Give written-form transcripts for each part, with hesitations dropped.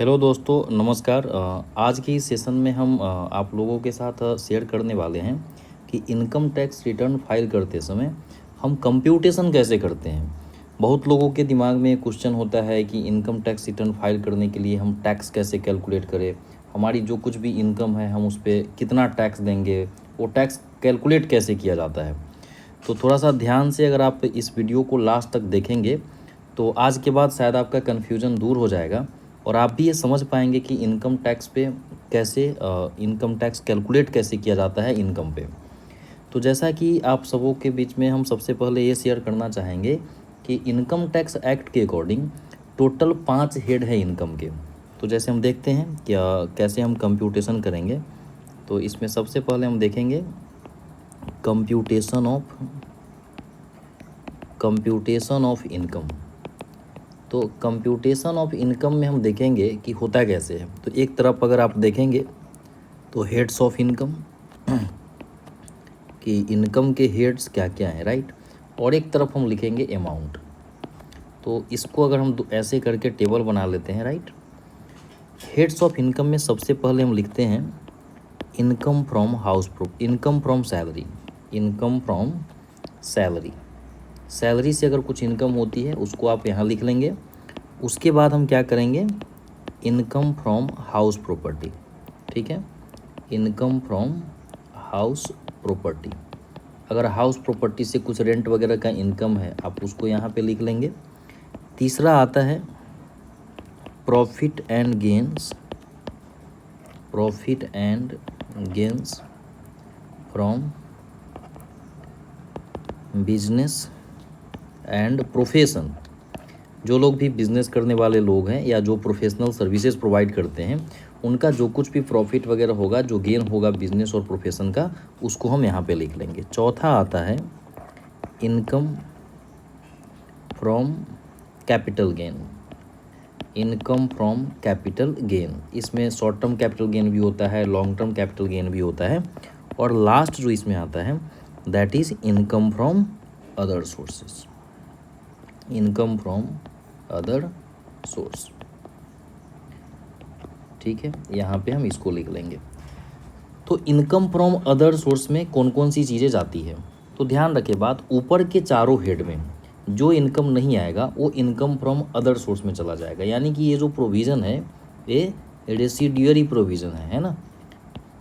Hello दोस्तों, नमस्कार। आज की इस सेशन में हम आप लोगों के साथ शेयर करने वाले हैं कि इनकम टैक्स रिटर्न फाइल करते समय हम कंप्यूटेशन कैसे करते हैं। बहुत लोगों के दिमाग में क्वेश्चन होता है कि इनकम टैक्स रिटर्न फाइल करने के लिए हम टैक्स कैसे कैलकुलेट करें, हमारी जो कुछ भी इनकम है हम उस पर कितना टैक्स देंगे, वो टैक्स कैलकुलेट कैसे किया जाता है। तो थोड़ा सा ध्यान से अगर आप इस वीडियो को लास्ट तक देखेंगे तो आज के बाद शायद आपका कन्फ्यूज़न दूर हो जाएगा और आप भी ये समझ पाएंगे कि इनकम टैक्स पे कैसे इनकम टैक्स कैलकुलेट कैसे किया जाता है इनकम पे। तो जैसा कि आप सबों के बीच में हम सबसे पहले ये शेयर करना चाहेंगे कि इनकम टैक्स एक्ट के अकॉर्डिंग टोटल 5 हेड है इनकम के। तो जैसे हम देखते हैं क्या कैसे हम कंप्यूटेशन करेंगे। तो इसमें सबसे पहले हम देखेंगे कंप्यूटेशन ऑफ इनकम। तो कंप्यूटेशन ऑफ इनकम में हम देखेंगे कि होता कैसे है। तो एक तरफ अगर आप देखेंगे तो हेड्स ऑफ इनकम कि इनकम के हेड्स क्या क्या हैं, राइट। और एक तरफ हम लिखेंगे अमाउंट। तो इसको अगर हम ऐसे करके टेबल बना लेते हैं, राइट। हेड्स ऑफ इनकम में सबसे पहले हम लिखते हैं income from income from salary. Income from salary, salary से अगर कुछ इनकम होती है उसको आप यहाँ लिख लेंगे। उसके बाद हम क्या करेंगे, इनकम फ्रॉम हाउस प्रॉपर्टी, ठीक है। इनकम फ्रॉम हाउस प्रॉपर्टी, अगर हाउस प्रॉपर्टी से कुछ रेंट वगैरह का इनकम है आप उसको यहाँ पे लिख लेंगे। तीसरा आता है profit and gains from business and profession. जो लोग भी बिज़नेस करने वाले लोग हैं या जो प्रोफेशनल सर्विसेज प्रोवाइड करते हैं उनका जो कुछ भी प्रॉफिट वगैरह होगा, जो गेन होगा बिजनेस और प्रोफेशन का, उसको हम यहाँ पे लिख लेंगे। चौथा आता है income from capital gain. Income from capital gain, इसमें शॉर्ट टर्म कैपिटल गेन भी होता है, लॉन्ग टर्म कैपिटल गेन भी होता है। और लास्ट जो इसमें आता है that is income from other sources. Income from other source, ठीक है। यहाँ पे हम इसको लिख लेंगे। तो इनकम फ्रॉम अदर सोर्स में कौन कौन सी चीज़ें जाती है, तो ध्यान रखें बात, ऊपर के चारों हेड में जो इनकम नहीं आएगा वो इनकम फ्रॉम अदर सोर्स में चला जाएगा। यानी कि ये जो प्रोविज़न है ये रेसिडुअरी प्रोविज़न है ना,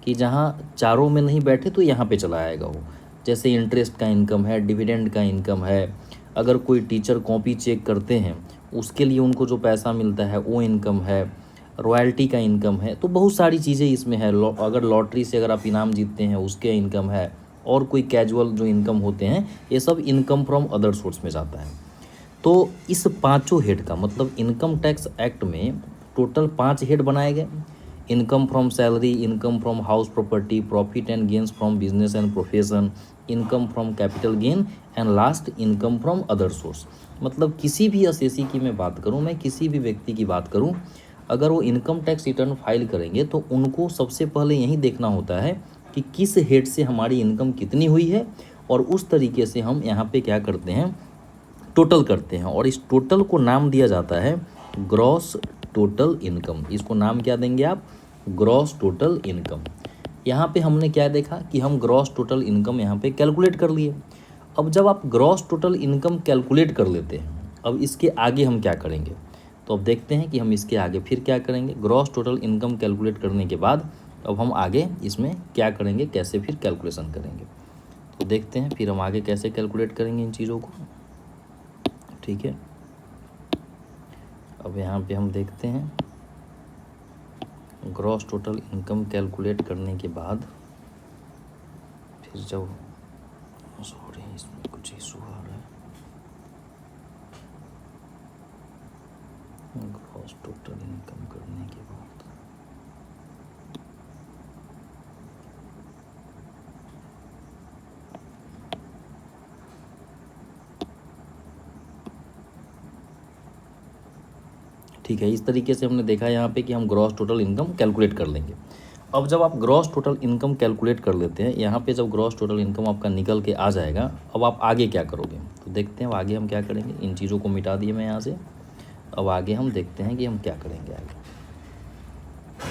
कि जहाँ चारों में नहीं बैठे तो यहाँ पे चला आएगा वो। जैसे इंटरेस्ट का इनकम है, डिविडेंड का इनकम है, अगर कोई टीचर कॉपी चेक करते हैं उसके लिए उनको जो पैसा मिलता है वो इनकम है, रॉयल्टी का इनकम है। तो बहुत सारी चीज़ें इसमें है। अगर लॉटरी से अगर आप इनाम जीतते हैं उसके इनकम है, और कोई कैजुअल जो इनकम होते हैं ये सब इनकम फ्रॉम अदर सोर्स में जाता है। तो इस पांचों हेड का मतलब इनकम टैक्स एक्ट में टोटल 5 हेड बनाए गए। Income from salary, income from house property, profit and gains from business and profession, income from capital gain and last income from other source. मतलब किसी भी असेसी की मैं बात करूं, मैं किसी भी व्यक्ति की बात करूं, अगर वो इनकम टैक्स रिटर्न फाइल करेंगे तो उनको सबसे पहले यही देखना होता है कि किस हेड से हमारी इनकम कितनी हुई है, और उस तरीके से हम यहाँ पे क्या करते हैं, टोटल करते हैं। और इस टोटल को नाम दिया जाता है ग्रॉस टोटल इनकम। इसको नाम क्या देंगे आप, ग्रॉस टोटल इनकम। यहाँ पे हमने क्या देखा कि हम ग्रॉस टोटल इनकम यहाँ पे कैलकुलेट कर लिए। अब जब आप ग्रॉस टोटल इनकम कैलकुलेट कर लेते हैं, अब इसके आगे हम क्या करेंगे, तो अब देखते हैं कि हम इसके आगे फिर क्या करेंगे। ग्रॉस टोटल इनकम कैलकुलेट करने के बाद अब हम आगे इसमें क्या करेंगे, कैसे फिर कैलकुलेशन करेंगे, तो देखते हैं फिर हम आगे कैसे कैलकुलेट करेंगे इन चीज़ों को, ठीक है। अब यहाँ पे हम देखते हैं ग्रॉस टोटल इनकम कैलकुलेट करने के बाद फिर जब सॉरी इसमें कुछ इशू आ रहा है। ग्रॉस टोटल इनकम करने के बाद ठीक है, इस तरीके से हमने देखा यहाँ पे कि हम ग्रॉस टोटल इनकम कैलकुलेट कर लेंगे। अब जब आप ग्रॉस टोटल इनकम कैलकुलेट कर लेते हैं, यहाँ पे जब ग्रॉस टोटल इनकम आपका निकल के आ जाएगा, अब आप आगे क्या करोगे, तो देखते हैं अब आगे हम क्या करेंगे। इन चीज़ों को मिटा दिए मैं यहाँ से। अब आगे हम देखते हैं कि हम क्या करेंगे आगे।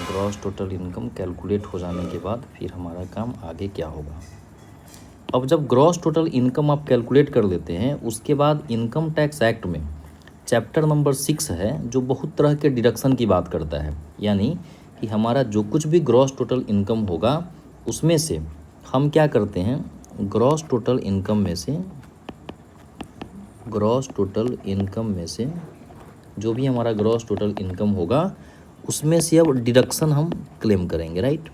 ग्रॉस टोटल इनकम कैलकुलेट हो जाने के बाद फिर हमारा काम आगे क्या होगा। अब जब ग्रॉस टोटल इनकम आप कैलकुलेट कर लेते हैं, उसके बाद इनकम टैक्स एक्ट में चैप्टर नंबर 6 है जो बहुत तरह के डिडक्शन की बात करता है। यानी कि हमारा जो कुछ भी ग्रॉस टोटल इनकम होगा उसमें से हम क्या करते हैं, ग्रॉस टोटल इनकम में से जो भी हमारा ग्रॉस टोटल इनकम होगा उसमें से अब डिडक्शन हम क्लेम करेंगे, राइट।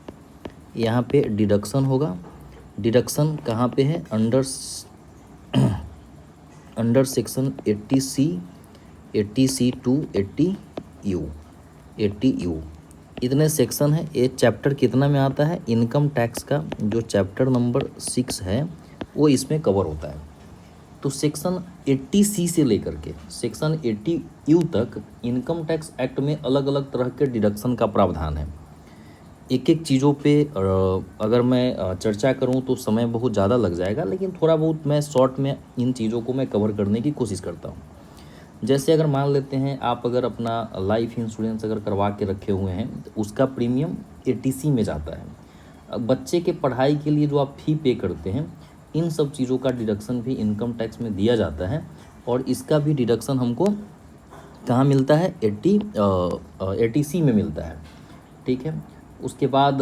यहाँ पे डिडक्शन होगा। डिडक्शन कहाँ पे है, under section 80C to 80U इतने सेक्शन है। ये चैप्टर कितना में आता है, इनकम टैक्स का जो चैप्टर नंबर 6 है वो इसमें कवर होता है। तो सेक्शन 80C से लेकर के सेक्शन 80U तक इनकम टैक्स एक्ट में अलग अलग तरह के डिडक्शन का प्रावधान है। एक एक चीज़ों पे अगर मैं चर्चा करूं तो समय बहुत ज़्यादा लग जाएगा, लेकिन थोड़ा बहुत मैं शॉर्ट में इन चीज़ों को मैं कवर करने की कोशिश करता हूं। जैसे अगर मान लेते हैं आप अगर अपना लाइफ इंश्योरेंस अगर करवा के रखे हुए हैं तो उसका प्रीमियम 80C में जाता है। अब बच्चे के पढ़ाई के लिए जो आप फ़ी पे करते हैं, इन सब चीज़ों का डिडक्शन भी इनकम टैक्स में दिया जाता है और इसका भी डिडक्शन हमको कहाँ मिलता है, 80C में मिलता है, ठीक है। उसके बाद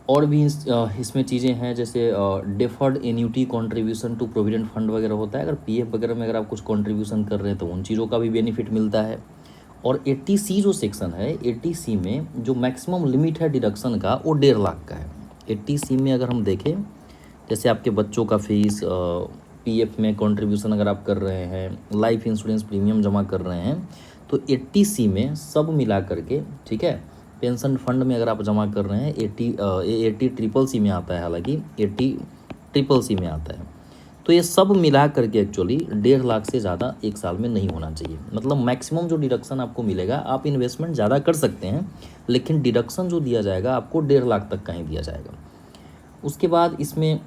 और भी इसमें चीज़ें हैं, जैसे deferred annuity contribution to provident fund वगैरह होता है। अगर पीएफ वगैरह में अगर आप कुछ कंट्रीब्यूशन कर रहे हैं तो उन चीज़ों का भी बेनिफिट मिलता है। और 80C जो सेक्शन है, 80C में जो मैक्सिमम लिमिट है डिडक्शन का वो 1.5 लाख का है। 80C में अगर हम देखें, जैसे आपके बच्चों का फीस, पीएफ में कंट्रीब्यूशन अगर आप कर रहे हैं, लाइफ इंश्योरेंस प्रीमियम जमा कर रहे हैं, तो 80C में सब मिला करके, ठीक है, पेंशन फंड में अगर आप जमा कर रहे हैं 80CCC में आता है, हालांकि 80CCC में आता है। तो ये सब मिला करके एक्चुअली 1.5 लाख से ज़्यादा एक साल में नहीं होना चाहिए। मतलब मैक्सिमम जो डिडक्शन आपको मिलेगा, आप इन्वेस्टमेंट ज़्यादा कर सकते हैं लेकिन डिडक्शन जो दिया जाएगा आपको 1.5 लाख तक का ही दिया जाएगा। उसके बाद इसमें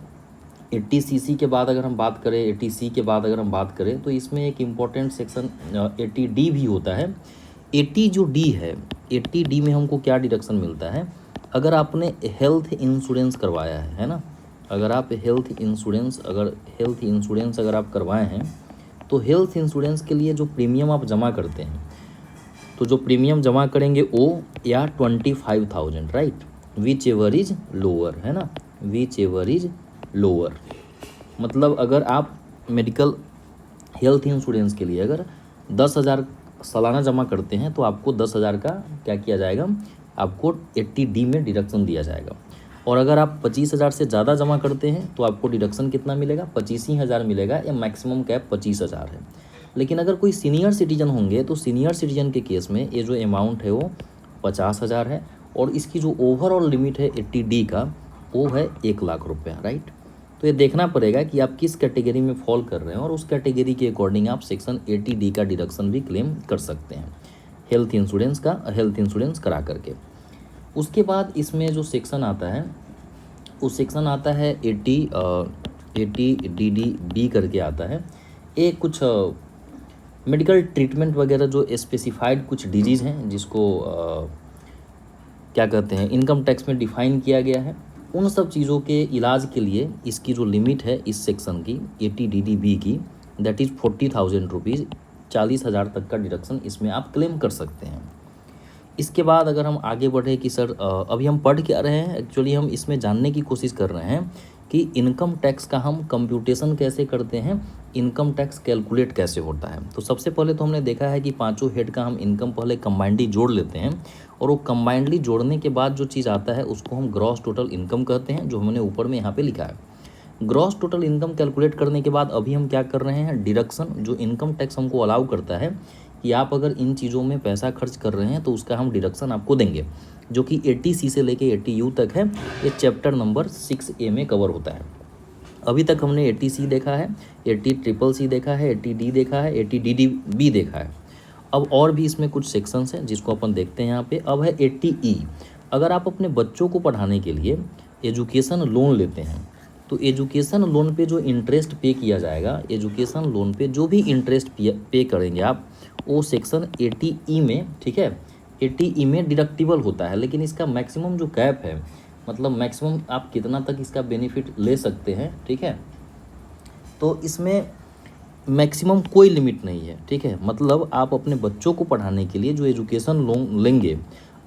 80CC के बाद अगर हम बात करें, 80C के बाद अगर हम बात करें तो इसमें एक इम्पॉर्टेंट सेक्शन 80D भी होता है। 80 जो डी है, 80D में हमको क्या डिडक्शन मिलता है, अगर आपने हेल्थ इंश्योरेंस करवाया है ना, अगर आप हेल्थ इंश्योरेंस अगर आप करवाए हैं तो हेल्थ इंश्योरेंस के लिए जो प्रीमियम आप जमा करते हैं, तो जो प्रीमियम जमा करेंगे वो या 25,000, right, which ever is lower, है ना, विच एवर इज लोअर। मतलब अगर आप मेडिकल हेल्थ इंश्योरेंस के लिए अगर 10,000 सालाना जमा करते हैं तो आपको 10,000 का क्या किया जाएगा, आपको 80D में डिडक्शन दिया जाएगा। और अगर आप 25,000 से ज़्यादा जमा करते हैं तो आपको डिडक्शन कितना मिलेगा, 25,000 मिलेगा, या मैक्सिमम कैप 25,000 है। लेकिन अगर कोई सीनियर सिटीजन होंगे तो सीनियर सिटीजन के केस में ये जो अमाउंट है वो 50,000 है और इसकी जो ओवरऑल लिमिट है 80D का वो है 1 लाख रुपया, राइट। तो ये देखना पड़ेगा कि आप किस कैटेगरी में फॉल कर रहे हैं और उस कैटेगरी के अकॉर्डिंग आप सेक्शन 80D का डिडक्शन भी क्लेम कर सकते हैं हेल्थ इंश्योरेंस करा करके। उसके बाद इसमें जो सेक्शन आता है वो सेक्शन आता है 80DD करके आता है। ये कुछ मेडिकल ट्रीटमेंट वगैरह जो स्पेसिफाइड कुछ डिजीज़ हैं जिसको क्या कहते हैं, इनकम टैक्स में डिफाइन किया गया है, उन सब चीज़ों के इलाज के लिए इसकी जो लिमिट है इस सेक्शन की 80DDB की, दैट इज़ 40,000 रुपीज़, 40,000 तक का डिडक्शन इसमें आप क्लेम कर सकते हैं। इसके बाद अगर हम आगे बढ़े कि सर अभी हम पढ़ क्या रहे हैं, एक्चुअली हम इसमें जानने की कोशिश कर रहे हैं कि इनकम टैक्स का हम कंप्यूटेशन कैसे करते हैं, इनकम टैक्स कैलकुलेट कैसे होता है। तो सबसे पहले तो हमने देखा है कि पांचों हेड का हम इनकम पहले कंबाइंडली जोड़ लेते हैं और वो कंबाइंडली जोड़ने के बाद जो चीज़ आता है उसको हम ग्रॉस टोटल इनकम कहते हैं, जो हमने ऊपर में यहाँ पे लिखा है। ग्रॉस टोटल इनकम कैलकुलेट करने के बाद अभी हम क्या कर रहे हैं, डिडक्शन, जो इनकम टैक्स हमको अलाउ करता है कि आप अगर इन चीज़ों में पैसा खर्च कर रहे हैं तो उसका हम डिडक्शन आपको देंगे, जो कि 80C से लेके 80U तक है। ये चैप्टर नंबर 6A में कवर होता है। अभी तक हमने 80C देखा है, 80CCC देखा है, 80D देखा है, 80DDB देखा है। अब और भी इसमें कुछ सेक्शंस हैं जिसको अपन देखते हैं यहाँ पे। अब है 80E। अगर आप अपने बच्चों को पढ़ाने के लिए एजुकेशन लोन लेते हैं तो एजुकेशन लोन पे जो इंटरेस्ट पे किया जाएगा, एजुकेशन लोन पे जो भी इंटरेस्ट पे करेंगे आप, वो सेक्शन 80E में, ठीक है, 80E में डिडक्टिबल होता है, लेकिन इसका मैक्सिमम जो कैप है, मतलब मैक्सिमम आप कितना तक इसका बेनिफिट ले सकते हैं, ठीक है, तो इसमें मैक्सिमम कोई लिमिट नहीं है, ठीक है। मतलब आप अपने बच्चों को पढ़ाने के लिए जो एजुकेशन लोन लेंगे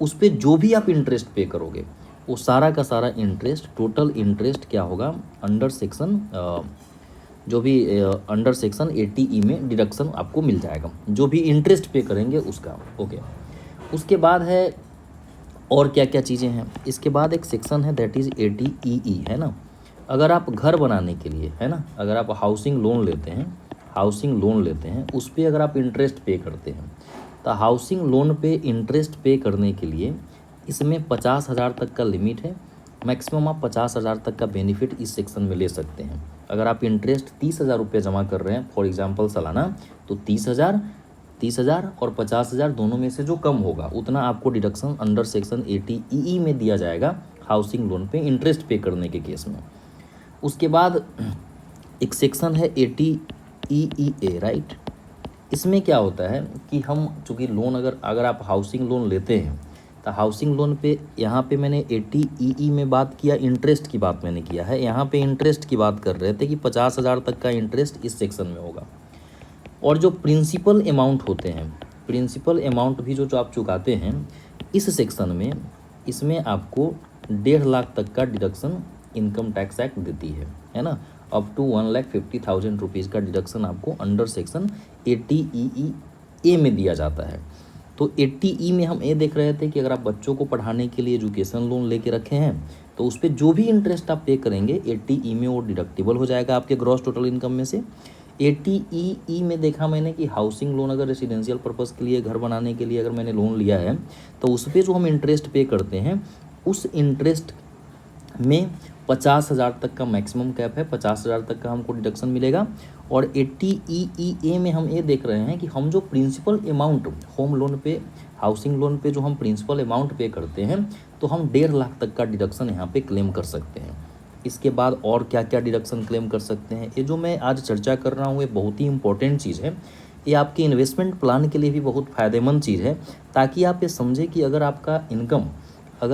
उस पर जो भी आप इंटरेस्ट पे करोगे वो सारा का सारा इंटरेस्ट, टोटल इंटरेस्ट क्या होगा, अंडर सेक्शन जो भी अंडर सेक्शन 80E में डिडक्शन आपको मिल जाएगा, जो भी इंटरेस्ट पे करेंगे उसका। ओके, उसके बाद है और क्या क्या चीज़ें हैं। इसके बाद एक सेक्शन है दैट इज़ 80EE, है ना। अगर आप घर बनाने के लिए, है ना, अगर आप हाउसिंग लोन लेते हैं, हाउसिंग लोन लेते हैं उस पर अगर आप इंटरेस्ट पे करते हैं, तो हाउसिंग लोन पे इंटरेस्ट पे करने के लिए इसमें 50,000 तक का लिमिट है। मैक्सिमम आप 50,000 तक का बेनिफिट इस सेक्शन में ले सकते हैं। अगर आप इंटरेस्ट 30,000 रुपये जमा कर रहे हैं फॉर एग्जांपल सालाना, तो 30,000 और 50,000 दोनों में से जो कम होगा उतना आपको डिडक्शन अंडर सेक्शन 80EE में दिया जाएगा हाउसिंग लोन पे इंटरेस्ट पे करने के केस में। उसके बाद एक सेक्शन है 80EEA, राइट। इसमें क्या होता है कि हम चूँकि लोन अगर आप हाउसिंग लोन लेते हैं तो हाउसिंग लोन पे यहाँ पे मैंने 80EE में बात किया, इंटरेस्ट की बात मैंने किया है, यहाँ पे इंटरेस्ट की बात कर रहे थे कि 50,000 तक का इंटरेस्ट इस सेक्शन में होगा। और जो प्रिंसिपल अमाउंट होते हैं, प्रिंसिपल अमाउंट भी जो आप चुकाते हैं इस सेक्शन में, इसमें आपको 1.5 लाख तक का डिडक्शन इनकम टैक्स एक्ट देती है ना। अप टू 1,50,000 रुपीज़ का डिडक्शन आपको अंडर सेक्शन 80EE में दिया जाता है। तो 80E में हम ये देख रहे थे कि अगर आप बच्चों को पढ़ाने के लिए एजुकेशन लोन लेके रखे हैं तो उस पर जो भी इंटरेस्ट आप पे करेंगे 80E में वो डिडक्टिबल हो जाएगा आपके ग्रॉस टोटल इनकम में से। 80EE में देखा मैंने कि हाउसिंग लोन अगर रेसिडेंशियल पर्पज़ के लिए, घर बनाने के लिए अगर मैंने लोन लिया है तो उस पर जो हम इंटरेस्ट पे करते हैं उस इंटरेस्ट में 50,000 तक का मैक्सिमम कैप है, 50,000 तक का हमको डिडक्शन मिलेगा। और 80EEA में हम ये देख रहे हैं कि हम जो प्रिंसिपल अमाउंट होम लोन पे, हाउसिंग लोन पे जो हम प्रिंसिपल अमाउंट पे करते हैं तो हम 1.5 लाख तक का डिडक्शन यहाँ पे क्लेम कर सकते हैं। इसके बाद और क्या क्या डिडक्शन क्लेम कर सकते हैं, ये जो मैं आज चर्चा कर रहा हूँ ये बहुत ही इंपॉर्टेंट चीज़ है। ये आपके इन्वेस्टमेंट प्लान के लिए भी बहुत फ़ायदेमंद चीज़ है, ताकि आप ये समझें कि अगर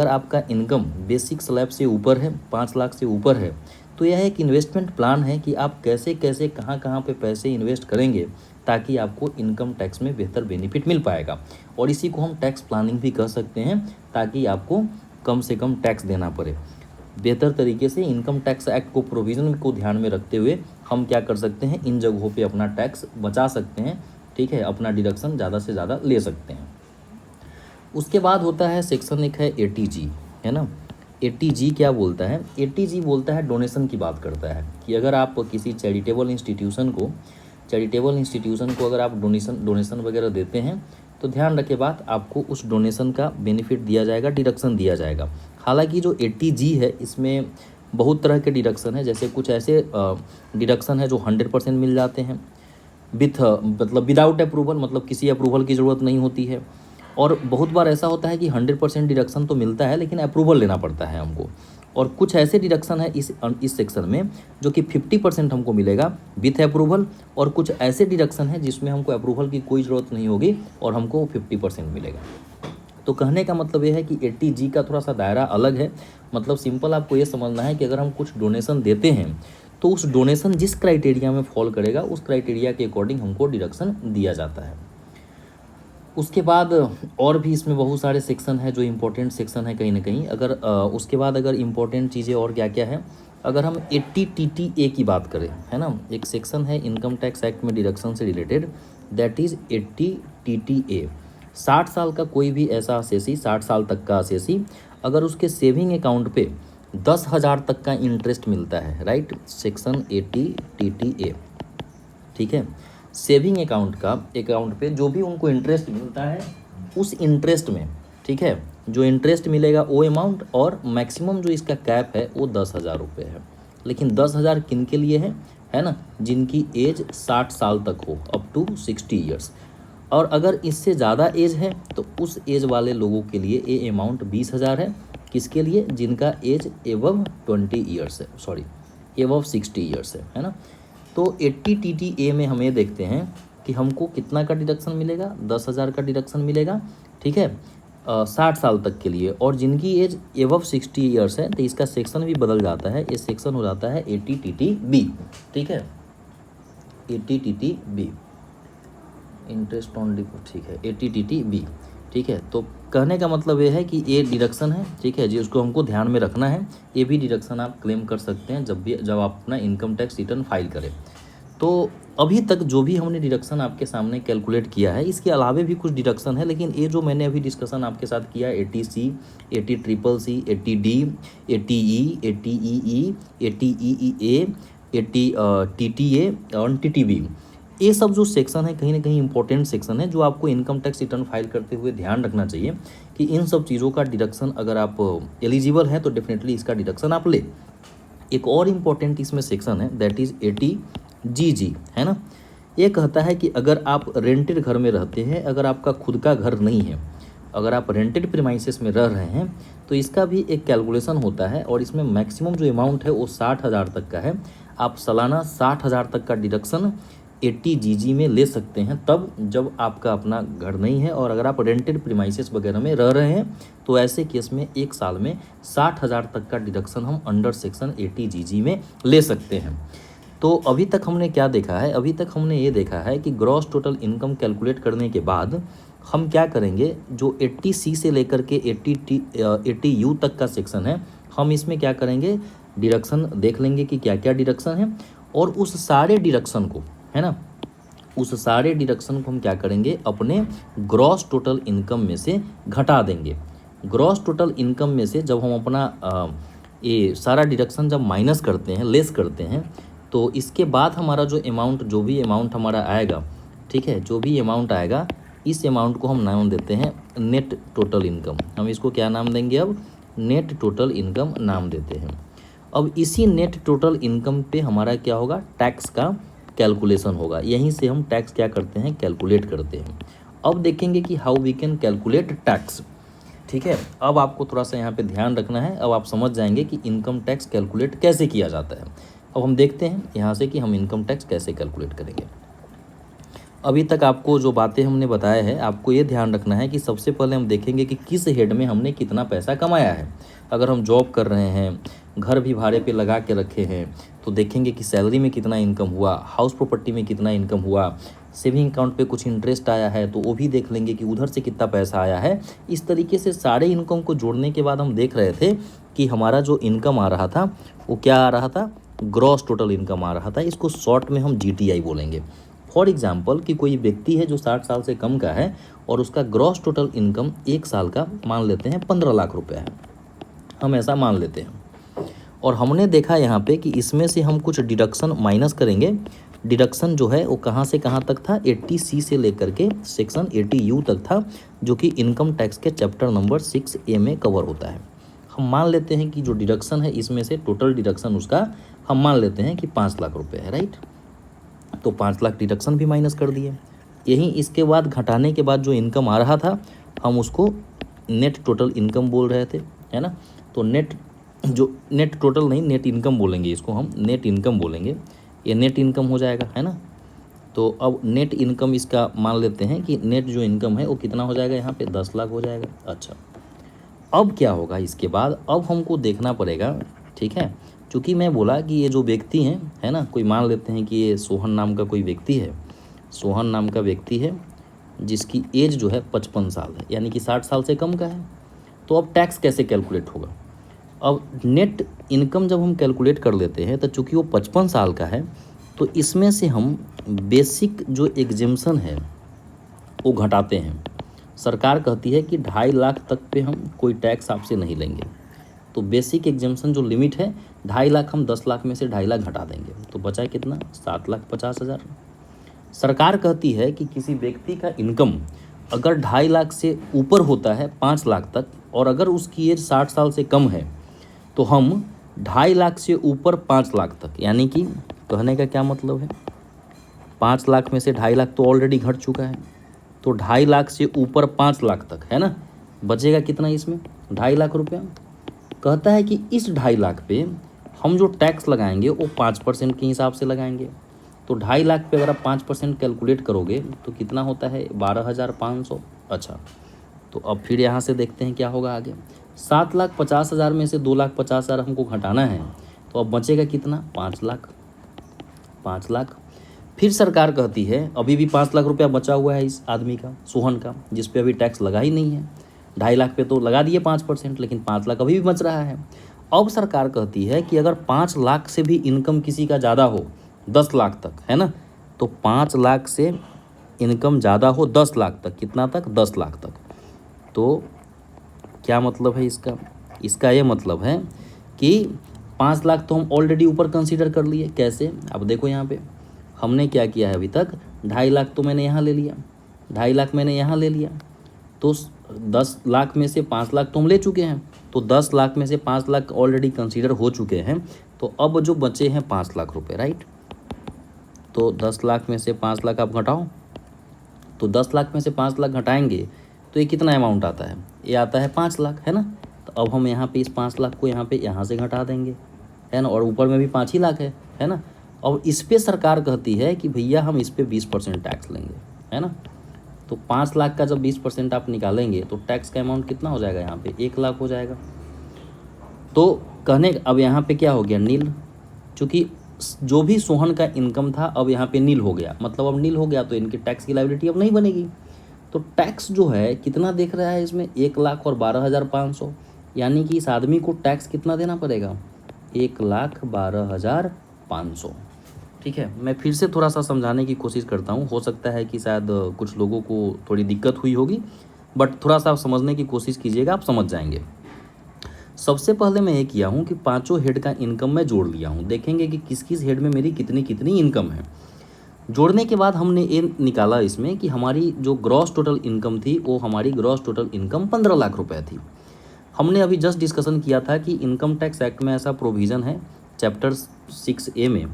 आपका इनकम बेसिक स्लैब से ऊपर है, 5 लाख से ऊपर है, तो यह एक इन्वेस्टमेंट प्लान है कि आप कैसे कैसे कहाँ पे पैसे इन्वेस्ट करेंगे ताकि आपको इनकम टैक्स में बेहतर बेनिफिट मिल पाएगा। और इसी को हम टैक्स प्लानिंग भी कह सकते हैं, ताकि आपको कम से कम टैक्स देना पड़े। बेहतर तरीके से इनकम टैक्स एक्ट को प्रोविज़न को ध्यान में रखते हुए हम क्या कर सकते हैं, इन जगहों पे अपना टैक्स बचा सकते हैं, ठीक है, अपना डिडक्शन ज़्यादा से ज़्यादा ले सकते हैं। उसके बाद होता है सेक्शन एक है 80G, है ना। 80G क्या बोलता है, 80G बोलता है डोनेशन की बात करता है कि अगर आप किसी चैरिटेबल इंस्टीट्यूशन को अगर आप डोनेशन वगैरह देते हैं तो ध्यान रखे बात, आपको उस डोनेशन का बेनिफिट दिया जाएगा, डिडक्शन दिया जाएगा। हालांकि जो 80G है इसमें बहुत तरह के डिडक्शन है, जैसे कुछ ऐसे डिडक्शन है जो 100% मिल जाते हैं मतलब विदाउट अप्रूवल, मतलब किसी अप्रूवल की ज़रूरत नहीं होती है। और बहुत बार ऐसा होता है कि 100% डिडक्शन तो मिलता है लेकिन अप्रूवल लेना पड़ता है हमको। और कुछ ऐसे डिडक्शन है इस सेक्शन में जो कि 50% हमको मिलेगा विथ अप्रूवल, और कुछ ऐसे डिडक्शन है जिसमें हमको अप्रूवल की कोई ज़रूरत नहीं होगी और हमको 50% मिलेगा। तो कहने का मतलब ये है कि 80G का थोड़ा सा दायरा अलग है। मतलब सिंपल आपको ये समझना है कि अगर हम कुछ डोनेशन देते हैं तो उस डोनेशन जिस क्राइटेरिया में फॉल करेगा उस क्राइटेरिया के अकॉर्डिंग हमको डिडक्शन दिया जाता है। उसके बाद और भी इसमें बहुत सारे सेक्शन है जो इम्पोर्टेंट सेक्शन है कहीं ना कहीं। उसके बाद अगर इम्पोर्टेंट चीज़ें और क्या क्या है, अगर हम 80TTA की बात करें, है ना, एक सेक्शन है इनकम टैक्स एक्ट में डिडक्शन से रिलेटेड, दैट इज़ 80TTA। 60 साल का कोई भी ऐसा असेसी, 60 साल तक का असेसी, अगर उसके सेविंग अकाउंट पे 10,000 तक का इंटरेस्ट मिलता है, राइट, सेक्शन 80TTA, ठीक है। सेविंग अकाउंट पे जो भी उनको इंटरेस्ट मिलता है उस इंटरेस्ट में, ठीक है, जो इंटरेस्ट मिलेगा वो अमाउंट, और मैक्सिमम जो इसका कैप है वो 10,000 रुपये है। लेकिन 10,000 किन के लिए है ना, जिनकी एज 60 साल तक हो, अप टू 60 ईयर्स। और अगर इससे ज़्यादा एज है तो उस एज वाले लोगों के लिए ये अमाउंट 20,000 है। किसके लिए, जिनका एज एबव 20 ईयर्स है, सॉरी एबव 60 ईयर्स है ना। तो 80TTA में हम ये देखते हैं कि हमको कितना का डिडक्शन मिलेगा, 10,000 का डिडक्शन मिलेगा, ठीक है। 60 साल तक के लिए, और जिनकी एज एबव 60 ईयर्स है तो इसका सेक्शन भी बदल जाता है, ये सेक्शन हो जाता है 80TT-B। ठीक है, 80TT-B, इंटरेस्ट ऑन डिपॉजिट, ठीक है 80TT-B। ठीक है, तो कहने का मतलब ये है कि ये डिडक्शन है, ठीक है जी, उसको हमको ध्यान में रखना है। ये भी डिडक्शन आप क्लेम कर सकते हैं जब आप अपना इनकम टैक्स रिटर्न फाइल करें। तो अभी तक जो भी हमने डिडक्शन आपके सामने कैलकुलेट किया है, इसके अलावे भी कुछ डिडक्शन है, लेकिन ये जो मैंने अभी डिस्कशन आपके साथ किया, 80C, 80CCC, 80D, 80E, 80EE, 80EEA, 80TTA और TTB, ये सब जो सेक्शन है कहीं ना कहीं इंपॉर्टेंट सेक्शन है, जो आपको इनकम टैक्स रिटर्न फाइल करते हुए ध्यान रखना चाहिए कि इन सब चीज़ों का डिडक्शन अगर आप एलिजिबल हैं तो डेफिनेटली इसका डिडक्शन आप ले। एक और इम्पॉर्टेंट इसमें सेक्शन है, दैट इज़ 80GG, है ना। ये कहता है कि अगर आप रेंटेड घर में रहते हैं, अगर आपका खुद का घर नहीं है, अगर आप रेंटेड प्रीमाइसेस में रह रहे हैं, तो इसका भी एक कैलकुलेशन होता है, और इसमें मैक्सिमम जो अमाउंट है वो 60,000 तक का है। आप सालाना 60,000 तक का डिडक्शन 80GG में ले सकते हैं, तब जब आपका अपना घर नहीं है, और अगर आप रेंटेड प्रीमाइसेस वगैरह में रह रहे हैं तो ऐसे केस में एक साल में 60,000 तक का डिडक्शन हम अंडर सेक्शन 80GG में ले सकते हैं। तो अभी तक हमने क्या देखा है, अभी तक हमने ये देखा है कि ग्रॉस टोटल इनकम कैलकुलेट करने के बाद हम क्या करेंगे, जो 80C से लेकर के 80U तक का सेक्शन है, हम इसमें क्या करेंगे, डिडक्शन देख लेंगे कि क्या क्या डिडक्शन है, और उस सारे डिडक्शन को, है ना, उस सारे डिडक्शन को हम क्या करेंगे, अपने ग्रॉस टोटल इनकम में से घटा देंगे। ग्रॉस टोटल इनकम में से जब हम अपना ये सारा डिडक्शन जब माइनस करते हैं, लेस करते हैं, तो इसके बाद हमारा जो भी अमाउंट हमारा आएगा, ठीक है, जो भी अमाउंट आएगा, इस अमाउंट को हम नाम देते हैं नेट टोटल इनकम। हम इसको क्या नाम देंगे, अब नेट टोटल इनकम नाम देते हैं। अब इसी नेट टोटल इनकम पे हमारा क्या होगा, टैक्स का कैलकुलेशन होगा। यहीं से हम टैक्स क्या करते हैं, कैलकुलेट करते हैं। अब देखेंगे कि how we can calculate tax. ठीक है, अब आपको थोड़ा सा यहाँ पे ध्यान रखना है, अब आप समझ जाएंगे कि इनकम टैक्स कैलकुलेट कैसे किया जाता है। अब हम देखते हैं यहाँ से कि हम इनकम टैक्स कैसे कैलकुलेट करेंगे। अभी तक आपको जो बातें हमने बताया है, आपको ये ध्यान रखना है कि सबसे पहले हम देखेंगे कि किस हेड में हमने कितना पैसा कमाया है। अगर हम जॉब कर रहे हैं, घर भी भाड़े पे लगा के रखे हैं, तो देखेंगे कि सैलरी में कितना इनकम हुआ, हाउस प्रॉपर्टी में कितना इनकम हुआ, सेविंग अकाउंट पे कुछ इंटरेस्ट आया है तो वो भी देख लेंगे कि उधर से कितना पैसा आया है। इस तरीके से सारे इनकम को जोड़ने के बाद हम देख रहे थे कि हमारा जो इनकम आ रहा था वो क्या आ रहा था, ग्रॉस टोटल इनकम आ रहा था। इसको शॉर्ट में हम GTI बोलेंगे। फॉर एग्जाम्पल कि कोई व्यक्ति है जो 60 साल से कम का है और उसका ग्रॉस टोटल इनकम एक साल का मान लेते हैं 15 लाख रुपए है, हम ऐसा मान लेते हैं। और हमने देखा यहाँ पे कि इसमें से हम कुछ डिडक्शन माइनस करेंगे। डिडक्शन जो है वो कहाँ से कहाँ तक था, 80C से लेकर के सेक्शन 80U तक था, जो कि इनकम टैक्स के चैप्टर नंबर 6A में कवर होता है। हम मान लेते हैं कि जो डिडक्शन है इसमें से टोटल डिडक्शन उसका हम मान लेते हैं कि 5 लाख रुपए है, राइट। तो 5 लाख डिडक्शन भी माइनस कर दिए। यही इसके बाद घटाने के बाद जो इनकम आ रहा था हम उसको नेट टोटल इनकम बोल रहे थे, है ना। तो नेट टोटल नहीं, नेट इनकम बोलेंगे इसको, हम नेट इनकम बोलेंगे। ये नेट इनकम हो जाएगा, है ना। तो अब नेट इनकम इसका मान लेते हैं कि नेट जो इनकम है वो कितना हो जाएगा, यहाँ पे 10 लाख हो जाएगा। अच्छा, अब क्या होगा इसके बाद, अब हमको देखना पड़ेगा, ठीक है। क्योंकि मैं बोला कि ये जो व्यक्ति हैं, है ना, कोई मान लेते हैं कि ये सोहन नाम का कोई व्यक्ति है, सोहन नाम का व्यक्ति है जिसकी एज जो है 55 साल है, यानी कि 60 साल से कम का है। तो अब टैक्स कैसे कैलकुलेट होगा। अब नेट इनकम जब हम कैलकुलेट कर लेते हैं तो चूँकि वो 55 साल का है, तो इसमें से हम बेसिक जो एग्जेम्पशन है वो घटाते हैं। सरकार कहती है कि 2.5 लाख तक पे हम कोई टैक्स आपसे नहीं लेंगे। तो बेसिक एग्जेम्पशन जो लिमिट है 2.5 लाख, हम 10 लाख में से 2.5 लाख घटा देंगे, तो बचा कितना, 7,50,000। सरकार कहती है कि किसी व्यक्ति का इनकम अगर 2.5 लाख से ऊपर होता है 5 लाख तक, और अगर उसकी एज 60 साल से कम है, तो हम 2.5 लाख से ऊपर 5 लाख तक, यानी कि कहने का क्या मतलब है, 5 लाख में से 2.5 लाख तो ऑलरेडी घट चुका है, तो 2.5 लाख से ऊपर 5 लाख तक, है ना, बचेगा कितना इसमें, 2.5 लाख रुपया। कहता है कि इस 2.5 लाख पे हम जो टैक्स लगाएंगे वो 5% के हिसाब से लगाएंगे। तो 2.5 लाख पे अगर आप 5% कैलकुलेट करोगे तो कितना होता है, 12,500। अच्छा, तो अब फिर यहाँ से देखते हैं क्या होगा आगे। 7,50,000 में से 2,50,000 हमको घटाना है, तो अब बचेगा कितना, 5 लाख। 5 लाख। फिर सरकार कहती है अभी भी 5 लाख रुपया बचा हुआ है इस आदमी का, सोहन का, जिस पे अभी टैक्स लगा ही नहीं है। 2.5 लाख पे तो लगा दिए 5%, लेकिन 5 लाख अभी भी बच रहा है। अब सरकार कहती है कि अगर 5 लाख से भी इनकम किसी का ज़्यादा हो, 10 लाख तक, है ना, तो 5 लाख से इनकम ज़्यादा हो 10 लाख तक, कितना तक, 10 लाख तक। तो क्या मतलब है इसका, इसका ये मतलब है कि 5 लाख तो हम ऑलरेडी ऊपर कंसीडर कर लिए। कैसे, अब देखो यहाँ पे हमने क्या किया है अभी तक, 2.5 लाख तो मैंने यहाँ ले लिया, 2.5 लाख मैंने यहाँ ले लिया, तो 10 लाख में से 5 लाख तो हम ले चुके हैं, तो 10 लाख में से 5 लाख ऑलरेडी कंसीडर हो चुके हैं। तो अब जो बचे हैं 5 लाख रुपए, राइट। तो 10 लाख में से 5 लाख आप घटाओ, तो 10 लाख में से 5 लाख घटाएंगे तो ये कितना अमाउंट आता है, ये आता है 5 लाख, है ना। तो अब हम यहाँ पे इस 5 लाख को यहाँ पे यहाँ से घटा देंगे, है ना, और ऊपर में भी 5 ही लाख है ना। और इस पे सरकार कहती है कि भैया हम इस पे 20% टैक्स लेंगे, है ना। तो 5 लाख का जब 20% आप निकालेंगे तो टैक्स का अमाउंट कितना हो जाएगा, यहाँ पे 1 लाख हो जाएगा। तो कहने अब यहाँ पे क्या हो गया, नील, चूँकि जो भी सोहन का इनकम था अब यहाँ पे नील हो गया, मतलब अब नील हो गया तो इनकी टैक्स की लायबिलिटी अब नहीं बनेगी। तो टैक्स जो है कितना देख रहा है इसमें, 1,12,500, यानी कि इस आदमी को टैक्स कितना देना पड़ेगा, 1,12,500। ठीक है, मैं फिर से थोड़ा सा समझाने की कोशिश करता हूँ, हो सकता है कि शायद कुछ लोगों को थोड़ी दिक्कत हुई होगी, बट थोड़ा सा समझने की कोशिश कीजिएगा, आप समझ जाएंगे। सबसे पहले मैं ये किया हूँ कि पांचों हेड का इनकम मैं जोड़ लिया हूँ, देखेंगे कि किस किस हेड में मेरी कितनी कितनी इनकम है। जोड़ने के बाद हमने ये निकाला इसमें कि हमारी जो ग्रॉस टोटल इनकम थी वो हमारी ग्रॉस टोटल इनकम 15 लाख रुपए थी। हमने अभी जस्ट डिस्कशन किया था कि इनकम टैक्स एक्ट में ऐसा प्रोविज़न है चैप्टर 6A में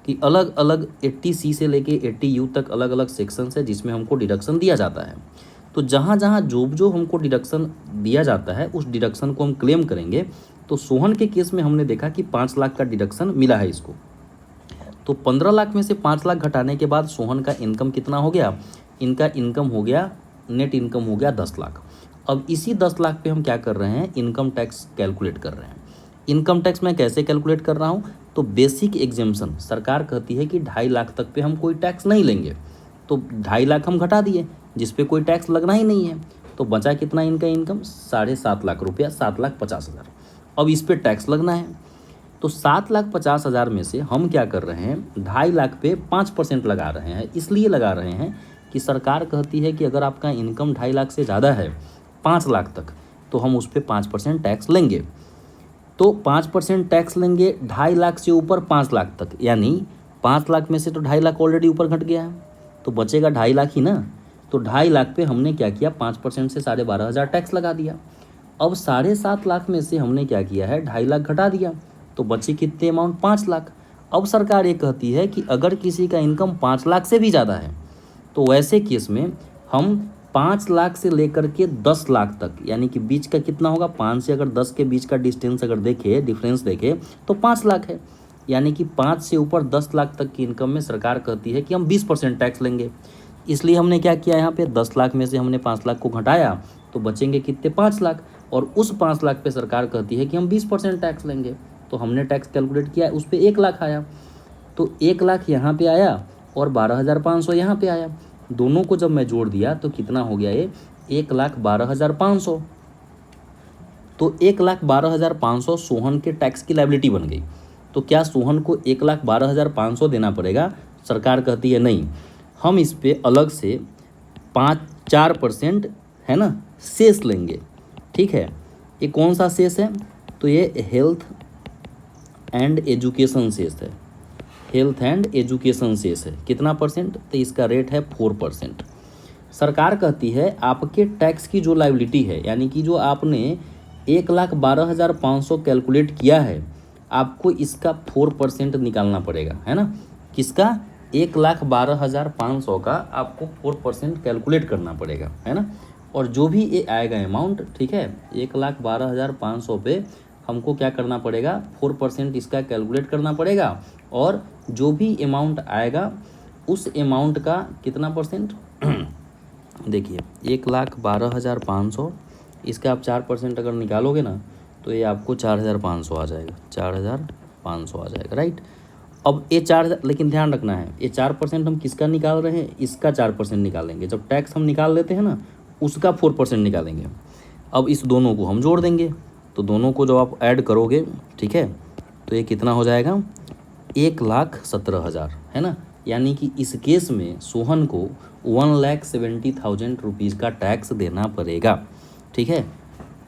कि अलग अलग 80C से लेके 80U तक अलग अलग सेक्शन है जिसमें हमको डिडक्शन दिया जाता है। तो जहाँ जहाँ जो हमको डिडक्शन दिया जाता है उस डिडक्शन को हम क्लेम करेंगे। तो सोहन के केस में हमने देखा कि 5 लाख का डिडक्शन मिला है इसको, तो 15 लाख में से 5 लाख घटाने के बाद सोहन का इनकम कितना हो गया, इनका इनकम हो गया, नेट इनकम हो गया 10 लाख। अब इसी 10 लाख पे हम क्या कर रहे हैं, इनकम टैक्स कैलकुलेट कर रहे हैं। इनकम टैक्स मैं कैसे कैलकुलेट कर रहा हूँ, तो बेसिक एग्जेम्पशन सरकार कहती है कि 2.5 लाख तक पे हम कोई टैक्स नहीं लेंगे, तो 2.5 लाख हम घटा दिए जिस पे कोई टैक्स लगना ही नहीं है, तो बचा कितना इनका इनकम, 7.5 लाख रुपया, 7,50,000। अब इस पे टैक्स लगना है, तो 7,50,000 में से हम क्या कर रहे हैं, 2.5 लाख पे 5% लगा रहे हैं। इसलिए लगा रहे हैं कि सरकार कहती है कि अगर आपका इनकम 2.5 लाख से ज़्यादा है 5 लाख तक, तो हम उस पर 5% टैक्स लेंगे। तो 5% टैक्स लेंगे 2.5 लाख से ऊपर 5 लाख तक, यानी 5 लाख में से तो 2.5 लाख ऑलरेडी ऊपर घट गया है, तो बचेगा 2.5 लाख ही ना। तो 2.5 लाख पे हमने क्या किया, 5% से 12,500 टैक्स लगा दिया। अब 7.5 लाख में से हमने क्या किया है, 2.5 लाख घटा दिया, तो बचे कितने अमाउंट, 5 लाख। अब सरकार ये कहती है कि अगर किसी का इनकम 5 लाख से भी ज़्यादा है तो वैसे केस में हम 5 लाख से लेकर के 10 लाख तक, यानी कि बीच का कितना होगा, 5 से अगर 10 के बीच का डिस्टेंस अगर देखें, डिफरेंस देखें, तो 5 लाख है। यानी कि 5 से ऊपर 10 लाख तक की इनकम में सरकार कहती है कि हम 20% टैक्स लेंगे। इसलिए हमने क्या किया, यहाँ पे 10 लाख में से हमने 5 लाख को घटाया, तो बचेंगे कितने, 5 लाख। और उस 5 लाख पे सरकार कहती है कि हम 20% टैक्स लेंगे, तो हमने टैक्स कैलकुलेट किया, उस पर 1 लाख आया। तो 1 लाख यहाँ पे आया और 12,500 यहाँ पे आया, दोनों को जब मैं जोड़ दिया तो कितना हो गया, ये 1,12,500। तो 1,12,500 सोहन के टैक्स की लायबिलिटी बन गई। तो क्या सोहन को 1,12,500 देना पड़ेगा, सरकार कहती है नहीं, हम इस पे अलग से 4% है ना सेस लेंगे। ठीक है, ये कौन सा सेस है, तो ये हेल्थ एंड एजुकेशन सेस है, हेल्थ एंड एजुकेशन सेस है। कितना परसेंट, तो इसका रेट है 4%। सरकार कहती है आपके टैक्स की जो लायबिलिटी है, यानी कि जो आपने 1,12,500 कैलकुलेट किया है, आपको इसका 4% निकालना पड़ेगा, है ना। किसका, 1,12,500 का आपको 4% कैलकुलेट करना पड़ेगा, है ना। और जो भी ये आएगा अमाउंट, ठीक है, 1,12,500 पे हमको क्या करना पड़ेगा, 4% इसका कैलकुलेट करना पड़ेगा, और जो भी अमाउंट आएगा उस अमाउंट का कितना परसेंट देखिए 1,12,500, इसका आप 4% अगर निकालोगे ना तो ये आपको 4,500 आ जाएगा, 4,500 आ जाएगा, राइट। अब ये 4,000, लेकिन ध्यान रखना है ये 4% हम किसका निकाल रहे हैं, इसका 4% निकालेंगे। जब टैक्स हम निकाल लेते हैं ना उसका 4% निकालेंगे। अब इस दोनों को हम जोड़ देंगे, तो दोनों को जब आप ऐड करोगे, ठीक है, तो ये कितना हो जाएगा, 1,17,000, है ना। यानी कि इस केस में सोहन को 1,70,000 रुपीज़ का टैक्स देना पड़ेगा, ठीक है।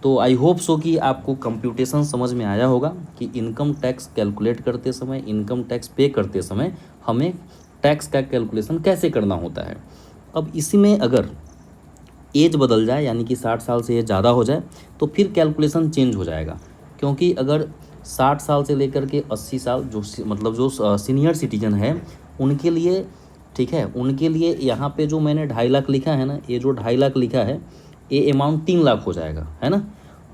तो आई होप सो कि आपको कंप्यूटेशन समझ में आया होगा कि इनकम टैक्स कैलकुलेट करते समय, इनकम टैक्स पे करते समय हमें टैक्स का कैलकुलेशन कैसे करना होता है। अब इसी में अगर एज बदल जाए, यानी कि 60 साल से एज ज़्यादा हो जाए, तो फिर कैलकुलेशन चेंज हो जाएगा। क्योंकि अगर 60 साल से लेकर के 80 साल जो सीनियर सिटीजन है उनके लिए, ठीक है, उनके लिए यहाँ पे जो मैंने 2.5 लाख लिखा है ना, ये जो 2.5 लाख लिखा है ये अमाउंट 3 लाख हो जाएगा, है ना।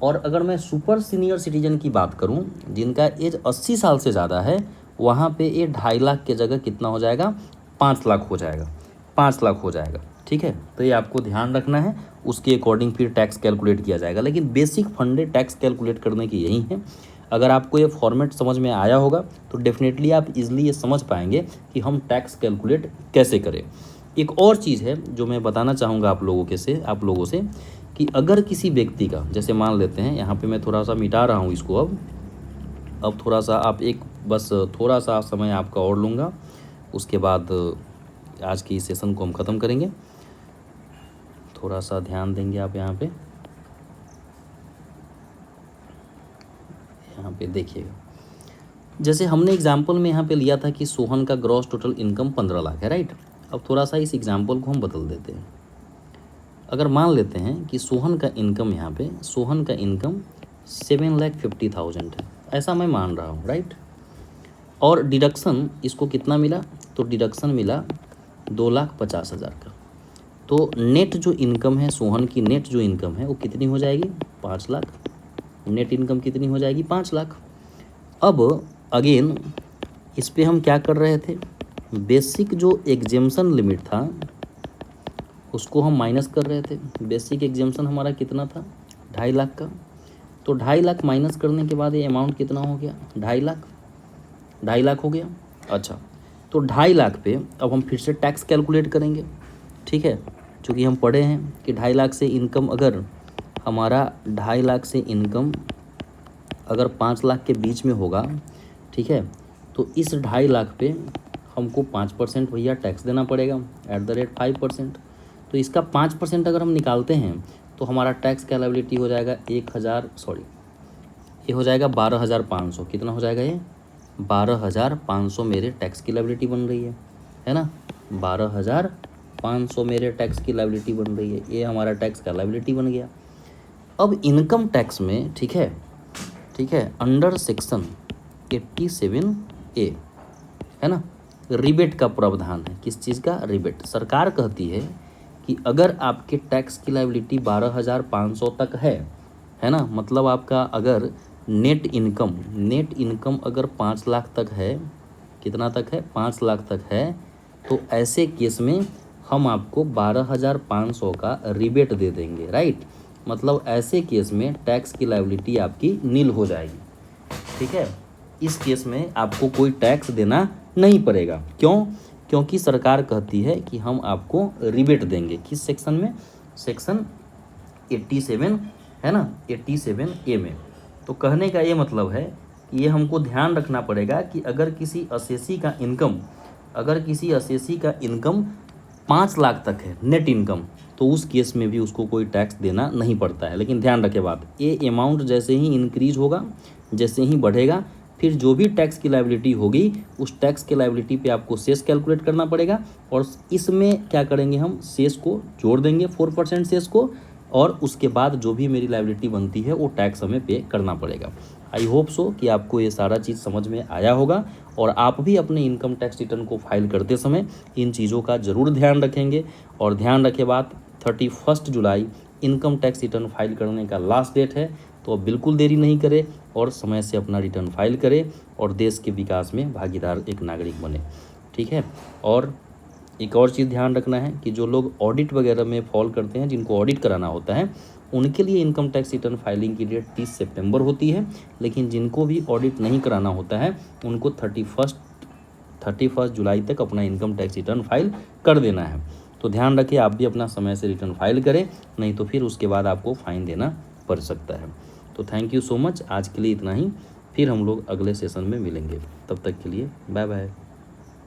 और अगर मैं सुपर सीनियर सिटीजन की बात करूं जिनका एज 80 साल से ज़्यादा है, वहाँ पे ये 2.5 लाख के जगह कितना हो जाएगा, 5 लाख हो जाएगा, 5 लाख हो जाएगा, ठीक है। तो ये आपको ध्यान रखना है, उसके अकॉर्डिंग फिर टैक्स कैलकुलेट किया जाएगा। लेकिन बेसिक फंडे टैक्स कैलकुलेट करने की यही है। अगर आपको ये फॉर्मेट समझ में आया होगा तो डेफिनेटली आप इजीली ये समझ पाएंगे कि हम टैक्स कैलकुलेट कैसे करें। एक और चीज़ है जो मैं बताना चाहूँगा आप लोगों से कि अगर किसी व्यक्ति का, जैसे मान लेते हैं, यहाँ पे मैं थोड़ा सा मिटा रहा हूँ इसको, अब थोड़ा सा आप बस थोड़ा सा समय आपका और लूँगा, उसके बाद आज की सेशन को हम ख़त्म करेंगे। थोड़ा सा ध्यान देंगे आप यहाँ पे देखिएगा। जैसे हमने एग्जाम्पल में यहाँ पे लिया था कि सोहन का ग्रॉस टोटल इनकम 15 लाख है, राइट। अब थोड़ा सा इस एग्जाम्पल को हम बदल देते हैं। अगर मान लेते हैं कि सोहन का इनकम 7,50,000 है, ऐसा मैं मान रहा हूँ, राइट। और डिडक्शन इसको कितना मिला, तो डिडक्शन मिला 2,50,000 का। तो नेट जो इनकम है, सोहन की नेट जो इनकम है वो कितनी हो जाएगी, 5 लाख। नेट इनकम कितनी हो जाएगी, 5 लाख। अब अगेन इस पे हम क्या कर रहे थे, बेसिक जो एग्जेम्पशन लिमिट था उसको हम माइनस कर रहे थे। बेसिक एग्जेम्पशन हमारा कितना था, 2.5 लाख का। तो 2.5 लाख माइनस करने के बाद ये अमाउंट कितना हो गया, 2.5 लाख, 2.5 लाख हो गया। अच्छा, तो 2.5 लाख पे अब हम फिर से टैक्स कैलकुलेट करेंगे, ठीक है। चूँकि हम पढ़े हैं कि 2.5 लाख से इनकम, अगर हमारा 2.5 लाख से इनकम अगर 5 लाख के बीच में होगा, ठीक है, तो इस 2.5 लाख पे हमको 5% भैया टैक्स देना पड़ेगा @5%। तो इसका 5% अगर हम निकालते हैं तो हमारा टैक्स का लायबिलिटी हो जाएगा ये हो जाएगा 12,500। कितना हो जाएगा ये, 12,500 मेरे टैक्स की लायबिलिटी बन रही है ना। 12,500 मेरे टैक्स की लायबिलिटी बन रही है, ये हमारा टैक्स का लायबिलिटी बन गया। अब इनकम टैक्स में, ठीक है, अंडर सेक्शन 87A, है ना, रिबेट का प्रावधान है। किस चीज़ का, रिबेट। सरकार कहती है कि अगर आपके टैक्स की लायबिलिटी 12,500 तक है ना, मतलब आपका अगर नेट इनकम अगर 5 लाख तक है, कितना तक है, 5 लाख तक है, तो ऐसे केस में हम आपको 12,500 का रिबेट दे देंगे, राइट। मतलब ऐसे केस में टैक्स की लायबिलिटी आपकी नील हो जाएगी, ठीक है। इस केस में आपको कोई टैक्स देना नहीं पड़ेगा। क्यों, क्योंकि सरकार कहती है कि हम आपको रिबेट देंगे। किस सेक्शन में, सेक्शन 87, है ना, 87A में। तो कहने का ये मतलब है कि ये हमको ध्यान रखना पड़ेगा कि अगर किसी असेसी का इनकम 5 लाख तक है नेट इनकम, तो उस केस में भी उसको कोई टैक्स देना नहीं पड़ता है। लेकिन ध्यान रखें बात, ये अमाउंट जैसे ही इंक्रीज होगा, जैसे ही बढ़ेगा, फिर जो भी टैक्स की लायबिलिटी होगी उस टैक्स की लायबिलिटी पे आपको सेस कैलकुलेट करना पड़ेगा। और इसमें क्या करेंगे, हम सेस को जोड़ देंगे, 4% सेस को, और उसके बाद जो भी मेरी लायबिलिटी बनती है वो टैक्स हमें पे करना पड़ेगा। आई होप सो कि आपको ये सारा चीज़ समझ में आया होगा और आप भी अपने इनकम टैक्स रिटर्न को फाइल करते समय इन चीज़ों का ज़रूर ध्यान रखेंगे। और ध्यान रखें बात, 31 जुलाई इनकम टैक्स रिटर्न फाइल करने का लास्ट डेट है। तो अब बिल्कुल देरी नहीं करें और समय से अपना रिटर्न फाइल करें और देश के विकास में भागीदार एक नागरिक बने, ठीक है। और एक और चीज़ ध्यान रखना है कि जो लोग ऑडिट वगैरह में फॉल करते हैं, जिनको ऑडिट कराना होता है, उनके लिए इनकम टैक्स रिटर्न फाइलिंग की डेट 30 सितंबर होती है। लेकिन जिनको भी ऑडिट नहीं कराना होता है उनको 31 जुलाई तक अपना इनकम टैक्स रिटर्न फाइल कर देना है। तो ध्यान रखिए आप भी अपना समय से रिटर्न फाइल करें, नहीं तो फिर उसके बाद आपको फ़ाइन देना पड़ सकता है। तो थैंक यू सो मच, आज के लिए इतना ही। फिर हम लोग अगले सेशन में मिलेंगे, तब तक के लिए बाय बाय।